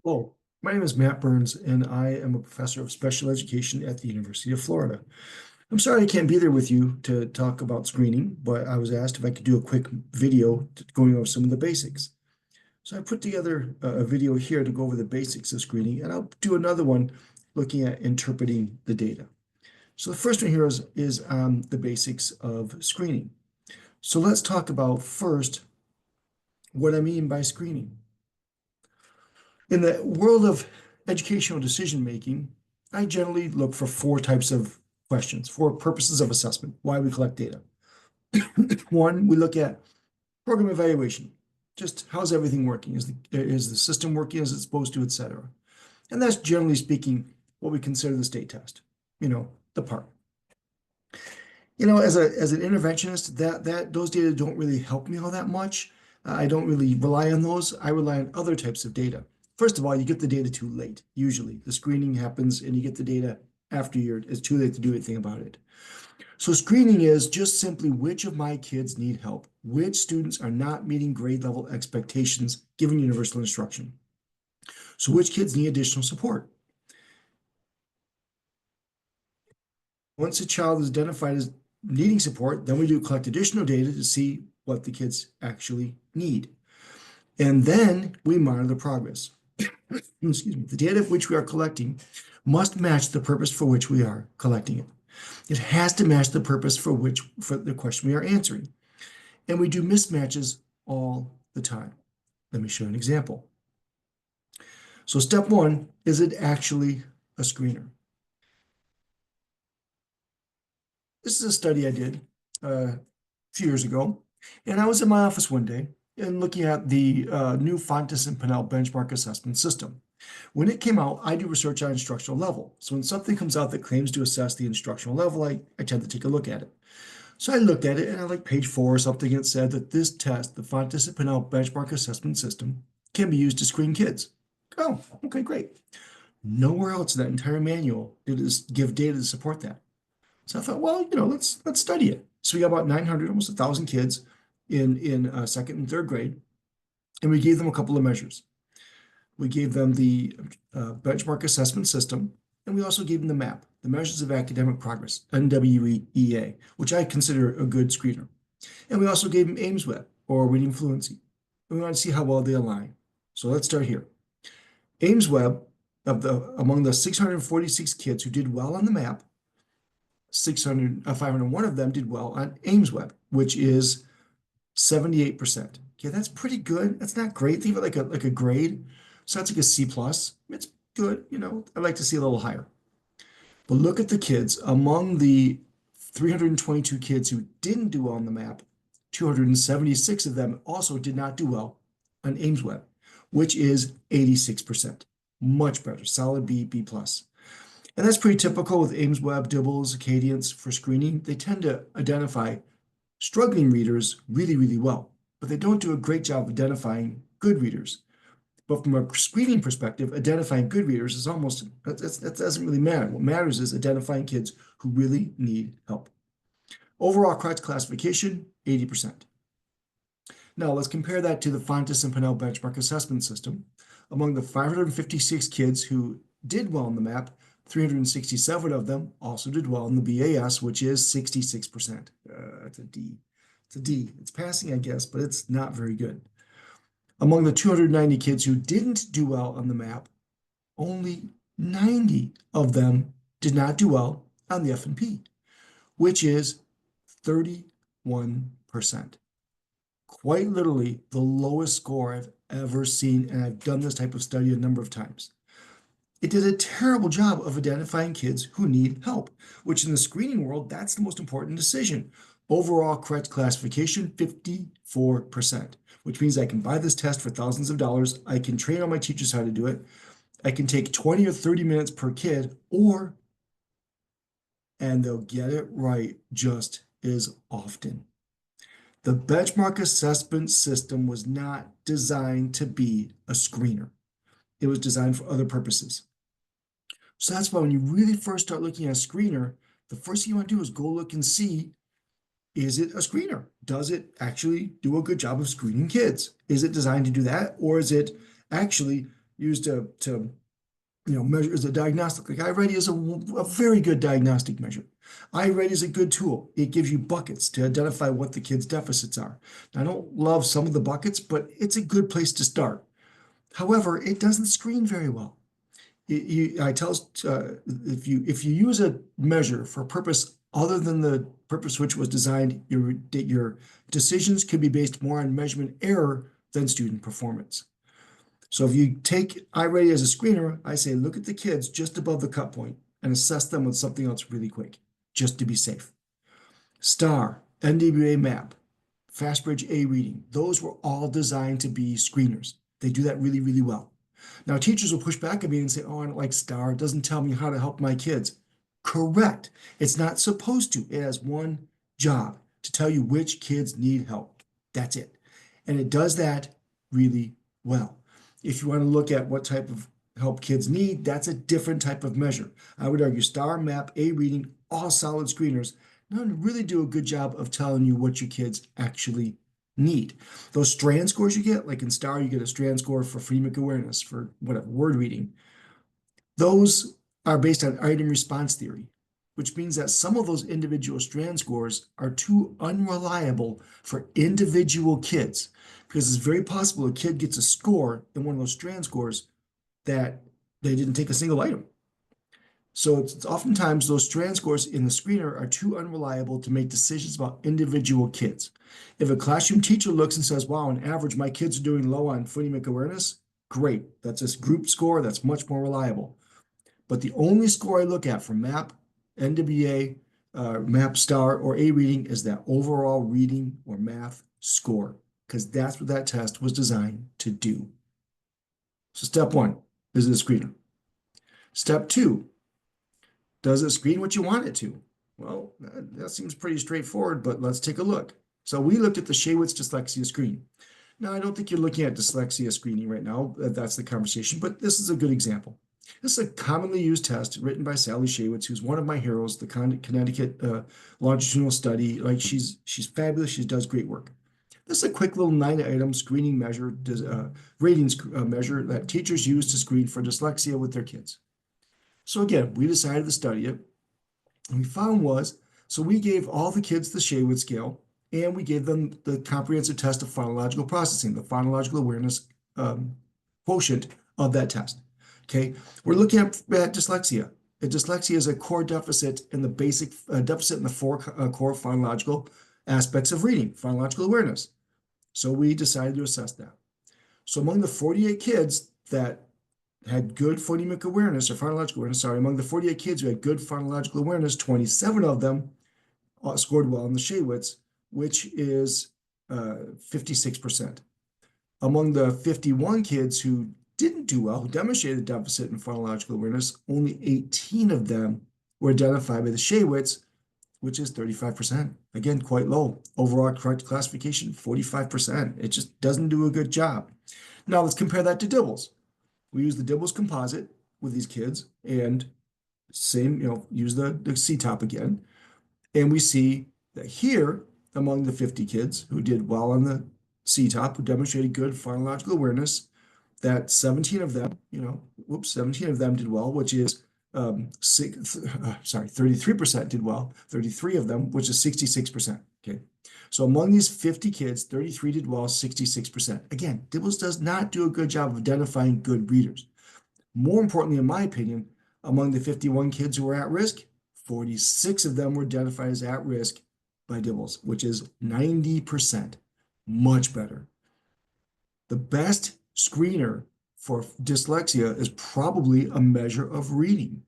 Hello, my name is Matt Burns, and I am a professor of special education at the University of Florida. I'm sorry I can't be there with you to talk about screening, but I was asked if I could do a quick video going over some of the basics. So I put together a video here to go over the basics of screening, and I'll do another one looking at interpreting the data. So the first one here is the basics of screening. So let's talk about first what I mean by screening. In the world of educational decision making, I generally look for four types of questions for purposes of assessment, why we collect data. One, we look at program evaluation. Just how's everything working? Is the system working as it's supposed to, et cetera. And that's generally speaking what we consider the state test, the part. As an interventionist, that those data don't really help me all that much. I don't really rely on those. I rely on other types of data. First of all, you get the data too late. Usually, the screening happens and you get the data after it's too late to do anything about it. So screening is just simply which of my kids need help, which students are not meeting grade level expectations given universal instruction. So which kids need additional support. Once a child is identified as needing support, then we do collect additional data to see what the kids actually need. And then we monitor the progress. Excuse me. The data which we are collecting must match the purpose for which we are collecting it. It has to match the purpose for the question we are answering. And we do mismatches all the time. Let me show you an example. So step one, is it actually a screener? This is a study I did a few years ago, and I was in my office one day and looking at the new Fontes and Pinnell benchmark assessment system. When it came out, I do research on instructional level. So when something comes out that claims to assess the instructional level, I tend to take a look at it. So I looked at it and I like page 4 or something, it said that this test, the Fontes and Pinnell benchmark assessment system, can be used to screen kids. Oh, okay, great. Nowhere else in that entire manual did it give data to support that. So I thought, well, let's study it. So we got about 900, almost 1,000 kids in second and third grade, and we gave them a couple of measures. We gave them the benchmark assessment system, and we also gave them the MAP, the Measures of Academic Progress, NWEA, which I consider a good screener. And we also gave them Ames Web, or reading fluency. And we want to see how well they align. So let's start here. Ames Web, among the 646 kids who did well on the MAP, 501 of them did well on Ames Web, which is 78%. Okay, that's pretty good. That's not great. Think of it like a grade. So that's like a C plus. It's good. I'd like to see a little higher. But look at the kids. Among the 322 kids who didn't do well on the map, 276 of them also did not do well on Ames Web, which is 86%. Much better. Solid B, B plus. And that's pretty typical with Ames Web, Dibbles, Acadians for screening. They tend to identify struggling readers really, really well, but they don't do a great job of identifying good readers. But from a screening perspective, identifying good readers is that doesn't really matter. What matters is identifying kids who really need help. Overall correct classification, 80%. Now let's compare that to the Fontes and Pinnell benchmark assessment system. Among the 556 kids who did well on the map, 367 of them also did well in the BAS, which is 66%. It's a D. It's a D. It's passing, I guess, but it's not very good. Among the 290 kids who didn't do well on the map, only 90 of them did not do well on the F&P, which is 31%. Quite literally the lowest score I've ever seen, and I've done this type of study a number of times. It did a terrible job of identifying kids who need help, which in the screening world, that's the most important decision. Overall correct classification, 54%, which means I can buy this test for thousands of dollars. I can train all my teachers how to do it. I can take 20 or 30 minutes per kid, and they'll get it right just as often. The benchmark assessment system was not designed to be a screener. It was designed for other purposes. So that's why when you really first start looking at a screener, the first thing you want to do is go look and see, is it a screener? Does it actually do a good job of screening kids? Is it designed to do that? Or is it actually used to measure as a diagnostic. Like iReady is a very good diagnostic measure. iReady is a good tool. It gives you buckets to identify what the kid's deficits are. Now, I don't love some of the buckets, but it's a good place to start. However, it doesn't screen very well. I tell if you use a measure for a purpose other than the purpose which was designed, your decisions could be based more on measurement error than student performance. So if you take iReady as a screener, I say look at the kids just above the cut point and assess them with something else really quick, just to be safe. STAR, NWA map, FastBridge A reading, those were all designed to be screeners. They do that really, really well. Now, teachers will push back at me and say, oh, I don't like STAR. It doesn't tell me how to help my kids. Correct. It's not supposed to. It has one job, to tell you which kids need help. That's it. And it does that really well. If you want to look at what type of help kids need, that's a different type of measure. I would argue STAR, MAP, A reading, all solid screeners, don't really do a good job of telling you what your kids actually need. Those strand scores you get, like in STAR, you get a strand score for phonemic awareness, for whatever, word reading. Those are based on item response theory, which means that some of those individual strand scores are too unreliable for individual kids, because it's very possible a kid gets a score in one of those strand scores that they didn't take a single item. So it's oftentimes those strand scores in the screener are too unreliable to make decisions about individual kids. If a classroom teacher looks and says, wow, on average, my kids are doing low on phonemic awareness, great. That's a group score that's much more reliable. But the only score I look at for MAP, NWA, MAP STAR, or A reading is that overall reading or math score, because that's what that test was designed to do. So step one, is it a screener? Step two, does it screen what you want it to? Well, that seems pretty straightforward, but let's take a look. So we looked at the Shaywitz dyslexia screen. Now, I don't think you're looking at dyslexia screening right now. That's the conversation, but this is a good example. This is a commonly used test written by Sally Shaywitz, who's one of my heroes, the Connecticut longitudinal study. Like she's fabulous. She does great work. This is a quick little 9-item screening measure, ratings measure that teachers use to screen for dyslexia with their kids. So again, we decided to study it. And we found was, so we gave all the kids the Shaywitz scale, and we gave them the comprehensive test of phonological processing, the phonological awareness quotient of that test. Okay, we're looking at dyslexia. Dyslexia is a core deficit in the basic deficit in the four core phonological aspects of reading, phonological awareness. So we decided to assess that. So among the 48 kids that had good phonemic awareness or phonological awareness, among the 48 kids who had good phonological awareness, 27 of them scored well in the Shaywitz, which is 56%. Among the 51 kids who didn't do well, who demonstrated a deficit in phonological awareness, only 18 of them were identified by the Shaywitz, which is 35%. Again, quite low. Overall correct classification, 45%. It just doesn't do a good job. Now let's compare that to Dibbles. We use the Dibbles composite with these kids and same, use the C-top again. And we see that here, among the 50 kids who did well on the C-top, who demonstrated good phonological awareness, that 17 of them, 17 of them did well, which is 33% did well, 33 of them, which is 66%. Okay. So among these 50 kids, 33 did well, 66%. Again, Dibbles does not do a good job of identifying good readers. More importantly, in my opinion, among the 51 kids who were at risk, 46 of them were identified as at risk by Dibbles, which is 90%. Much better. The best screener for dyslexia is probably a measure of reading.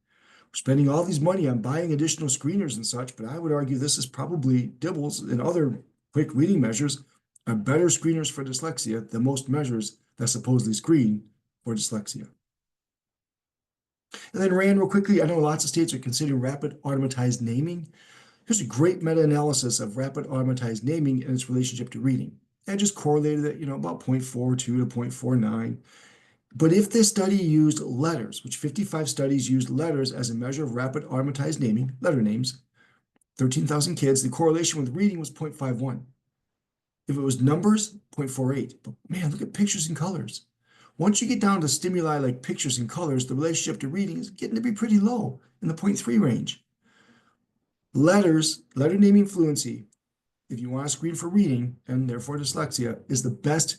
We're spending all these money on buying additional screeners and such, but I would argue this is probably Dibbles and other quick reading measures are better screeners for dyslexia than most measures that supposedly screen for dyslexia. And then Rand, real quickly, I know lots of states are considering rapid automatized naming. Here's a great meta-analysis of rapid automatized naming and its relationship to reading. And just correlated it, about 0.42 to 0.49. But if this study used letters, which 55 studies used letters as a measure of rapid automatized naming, letter names, 13,000 kids, the correlation with reading was 0.51. If it was numbers, 0.48. But man, look at pictures and colors. Once you get down to stimuli like pictures and colors, the relationship to reading is getting to be pretty low in the 0.3 range. Letters, letter naming fluency, if you want to screen for reading and therefore dyslexia, is the best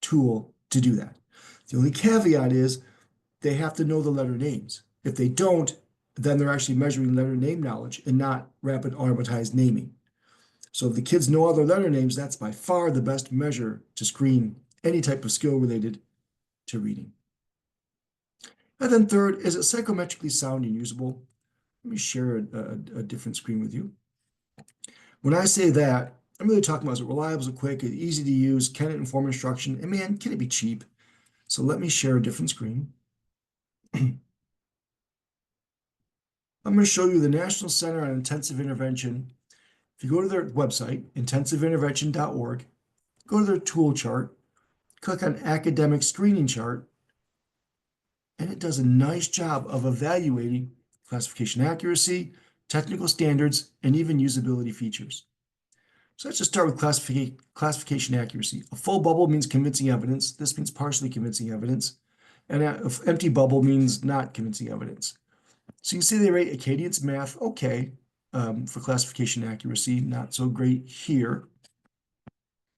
tool to do that. The only caveat is they have to know the letter names. If they don't, then they're actually measuring letter name knowledge and not rapid automatized naming. So if the kids know all their letter names, that's by far the best measure to screen any type of skill related to reading. And then third, is it psychometrically sound and usable? Let me share a different screen with you. When I say that, I'm really talking about is it reliable, is it quick, is it easy to use, can it inform instruction, and man, can it be cheap? So let me share a different screen. I'm going to show you the National Center on Intensive Intervention. If you go to their website, intensiveintervention.org, go to their tool chart, click on academic screening chart, and it does a nice job of evaluating classification accuracy, technical standards, and even usability features. So let's just start with classification accuracy. A full bubble means convincing evidence. This means partially convincing evidence. And an empty bubble means not convincing evidence. So you can see they rate Acadian's math okay for classification accuracy. Not so great here,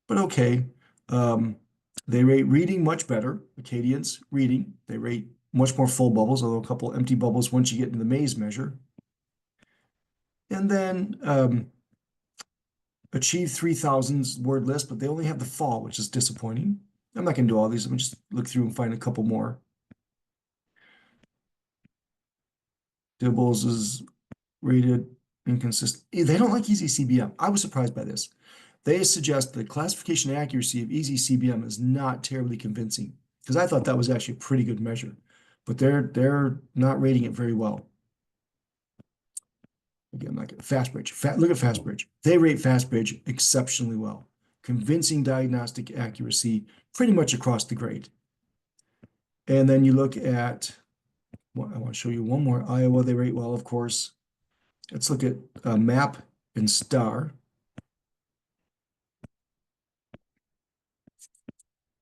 but okay. They rate reading much better. Acadian's reading. They rate much more full bubbles, although a couple empty bubbles once you get into the maze measure. And then achieve 3,000's word list, but they only have the fall, which is disappointing. I'm not going to do all these. I'm going to just look through and find a couple more. Dibbles is rated inconsistent. They don't like easy CBM. I was surprised by this. They suggest the classification accuracy of easy CBM is not terribly convincing, because I thought that was actually a pretty good measure, but they're not rating it very well. Again, like Fastbridge. Look at Fastbridge. They rate Fastbridge exceptionally well. Convincing diagnostic accuracy pretty much across the grade. And then you look at, well, I want to show you one more. Iowa, they rate well, of course. Let's look at MAP and STAR.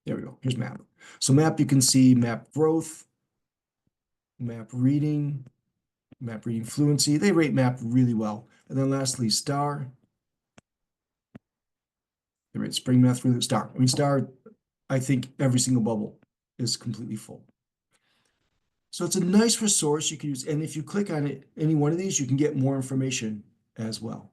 There we go. Here's MAP. So MAP, you can see MAP growth, MAP reading fluency. They rate MAP really well. And then lastly, STAR. They rate spring math really STAR. I mean, STAR, I think every single bubble is completely full. So it's a nice resource you can use. And if you click on it, any one of these, you can get more information as well.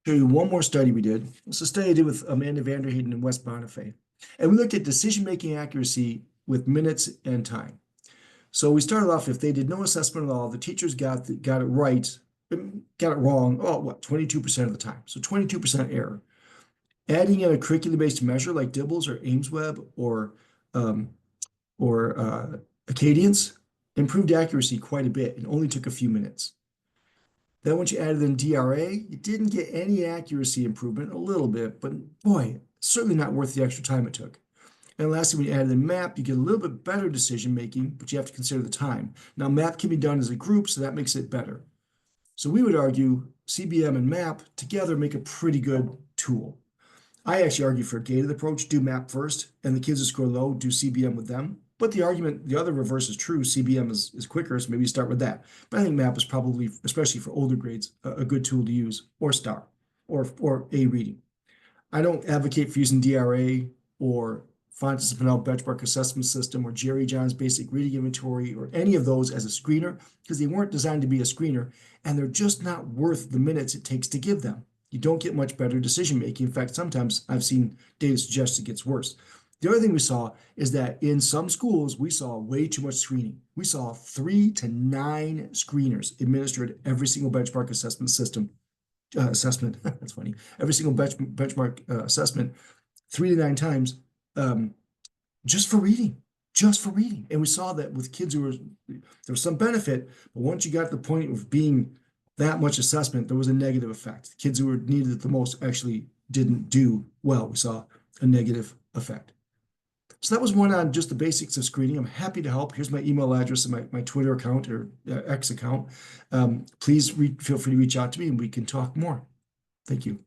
Show you one more study we did. It's a study I did with Amanda Vanderheiden and Wes Bonifay. And we looked at decision-making accuracy with minutes and time. So we started off, if they did no assessment at all, the teachers got it right, got it wrong, 22% of the time. So 22% error. Adding in a curriculum-based measure like Dibbles or AimsWeb or Acadians improved accuracy quite a bit and only took a few minutes. Then once you added in DRA, you didn't get any accuracy improvement, a little bit, but boy, certainly not worth the extra time it took. And lastly, when you add in MAP, you get a little bit better decision making, but you have to consider the time. Now, MAP can be done as a group, so that makes it better. So we would argue CBM and MAP together make a pretty good tool. I actually argue for a gated approach, do MAP first, and the kids who score low, do CBM with them. But the argument, the other reverse is true. CBM is quicker, so maybe you start with that. But I think MAP is probably, especially for older grades, a good tool to use, or STAR, or A reading. I don't advocate for using DRA or Fontes and Pinnell benchmark assessment system or Jerry John's basic reading inventory or any of those as a screener because they weren't designed to be a screener and they're just not worth the minutes it takes to give them. You don't get much better decision making. In fact, sometimes I've seen data suggest it gets worse. The other thing we saw is that in some schools, we saw way too much screening. We saw 3 to 9 screeners administered every single benchmark assessment system. That's funny. Every single benchmark assessment 3 to 9 times just for reading. And we saw that with kids there was some benefit, but once you got to the point of being that much assessment, there was a negative effect. The kids who were needed it the most actually didn't do well. We saw a negative effect. So that was one on just the basics of screening. I'm happy to help. Here's my email address and my Twitter account or X account. Please feel free to reach out to me and we can talk more. Thank you.